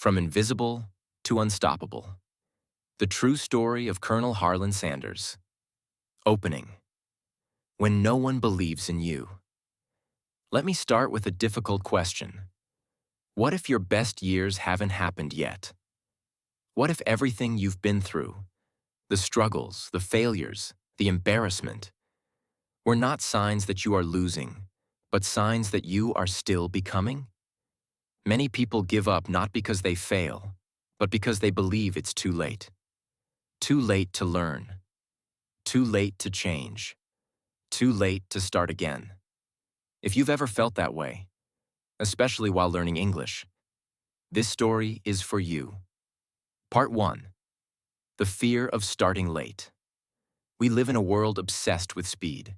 From invisible to unstoppable. The true story of Colonel Harland Sanders. Opening. When no one believes in you. Let me start with a difficult question. What if your best years haven't happened yet? What if everything you've been through, the struggles, the failures, the embarrassment, were not signs that you are losing, but signs that you are still becoming? Many people give up not because they fail, but because they believe it's too late. Too late to learn. Too late to change. Too late to start again. If you've ever felt that way, especially while learning English, this story is for you. Part 1. The fear of starting late. We live in a world obsessed with speed.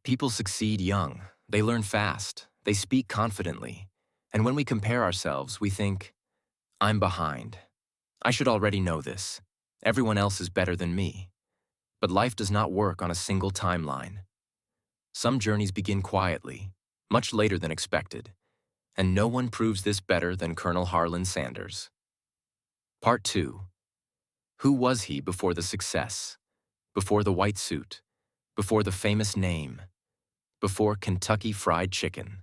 People succeed young, they learn fast, they speak confidently, and when we compare ourselves, we think, I'm behind. I should already know this. Everyone else is better than me. But life does not work on a single timeline. Some journeys begin quietly, much later than expected, and no one proves this better than Colonel Harland Sanders. Part 2. Who was he before the success, before the white suit, before the famous name, before Kentucky Fried Chicken?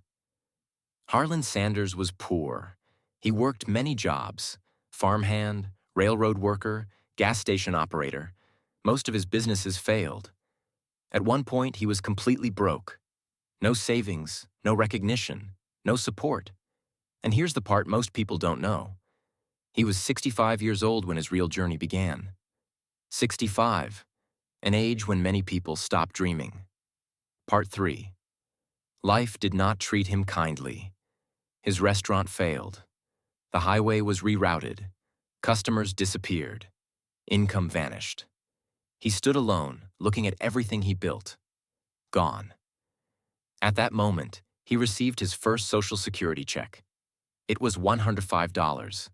Harland Sanders was poor. He worked many jobs: farmhand, railroad worker, gas station operator. Most of his businesses failed. At one point, he was completely broke. No savings, no recognition, no support. And here's the part most people don't know. He was 65 years old when his real journey began. 65, an age when many people stop dreaming. Part 3. Life did not treat him kindly. His restaurant failed. The highway was rerouted. Customers disappeared. Income vanished. He stood alone, looking at everything he built. Gone. At that moment, he received his first Social Security check. It was $105.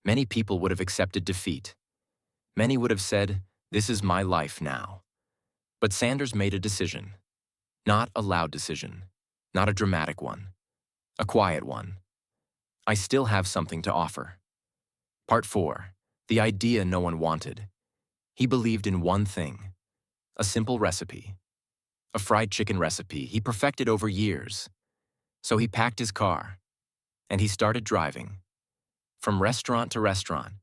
Many people would have accepted defeat. Many would have said, "This is my life now." But Sanders made a decision. Not a loud decision. Not a dramatic one. A quiet one. I still have something to offer. Part 4. The idea no one wanted. He believed in one thing. A simple recipe. A fried chicken recipe he perfected over years. So he packed his car, and he started driving. From restaurant to restaurant.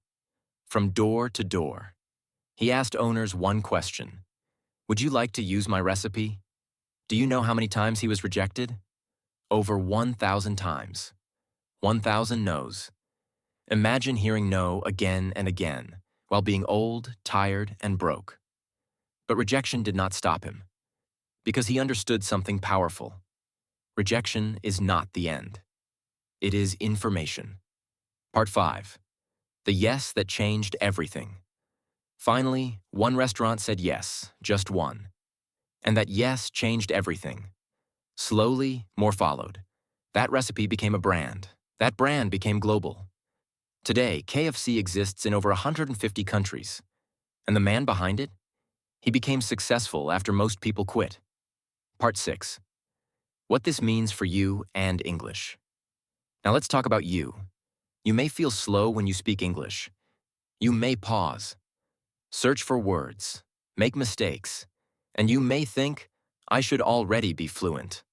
From door to door. He asked owners one question. Would you like to use my recipe? Do you know how many times he was rejected? Over 1,000 times. 1,000 no's. Imagine hearing no again and again, while being old, tired, and broke. But rejection did not stop him, because he understood something powerful. Rejection is not the end. It is information. Part 5. The yes that changed everything. Finally, one restaurant said yes, just one. And that yes changed everything. Slowly, more followed. That recipe became a brand. That brand became global. Today, KFC exists in over 150 countries. And the man behind it? He became successful after most people quit. Part 6. What this means for you and English. Now let's talk about you. You may feel slow when you speak English. You may pause. Search for words. Make mistakes. And you may think, I should already be fluent.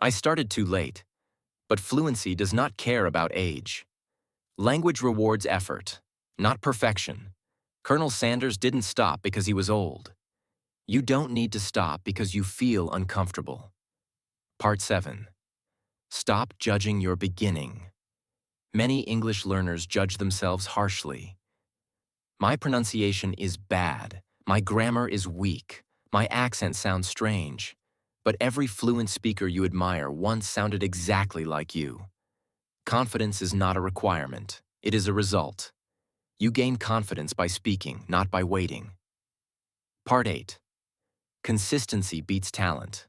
I started too late. But fluency does not care about age. Language rewards effort, not perfection. Colonel Sanders didn't stop because he was old. You don't need to stop because you feel uncomfortable. Part 7. Stop judging your beginning. Many English learners judge themselves harshly. My pronunciation is bad. My grammar is weak. My accent sounds strange. But every fluent speaker you admire once sounded exactly like you. Confidence is not a requirement. It is a result. You gain confidence by speaking, not by waiting. Part 8. Consistency beats talent.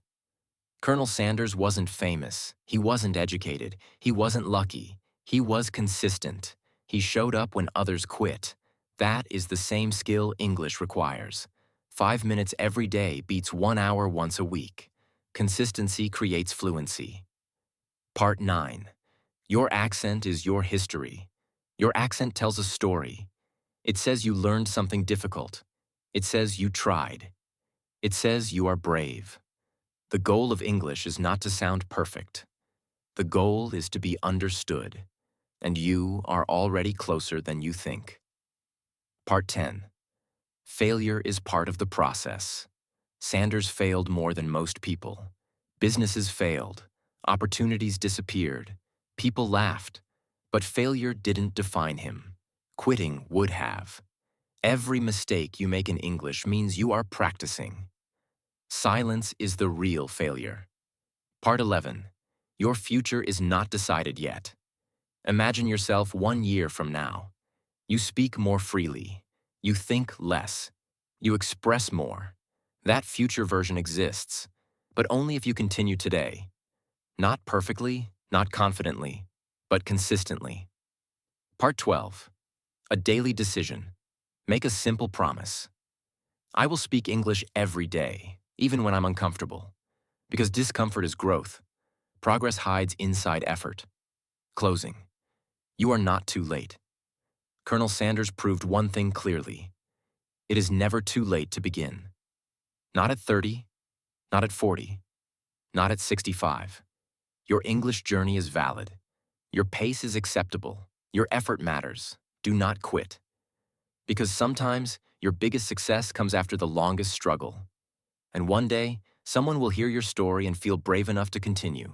Colonel Sanders wasn't famous. He wasn't educated. He wasn't lucky. He was consistent. He showed up when others quit. That is the same skill English requires. 5 minutes every day beats 1 hour once a week. Consistency creates fluency. Part 9. Your accent is your history. Your accent tells a story. It says you learned something difficult. It says you tried. It says you are brave. The goal of English is not to sound perfect. The goal is to be understood, and you are already closer than you think. Part 10. Failure is part of the process. Sanders failed more than most people. Businesses failed. Opportunities disappeared. People laughed. But failure didn't define him. Quitting would have. Every mistake you make in English means you are practicing. Silence is the real failure. Part 11. Your future is not decided yet. Imagine yourself 1 year from now. You speak more freely. You think less. You express more. That future version exists, but only if you continue today. Not perfectly, not confidently, but consistently. Part 12. A daily decision. Make a simple promise. I will speak English every day, even when I'm uncomfortable. Because discomfort is growth. Progress hides inside effort. Closing. You are not too late. Colonel Sanders proved one thing clearly. It is never too late to begin. Not at 30, not at 40, not at 65. Your English journey is valid. Your pace is acceptable. Your effort matters. Do not quit. Because sometimes your biggest success comes after the longest struggle. And one day, someone will hear your story and feel brave enough to continue.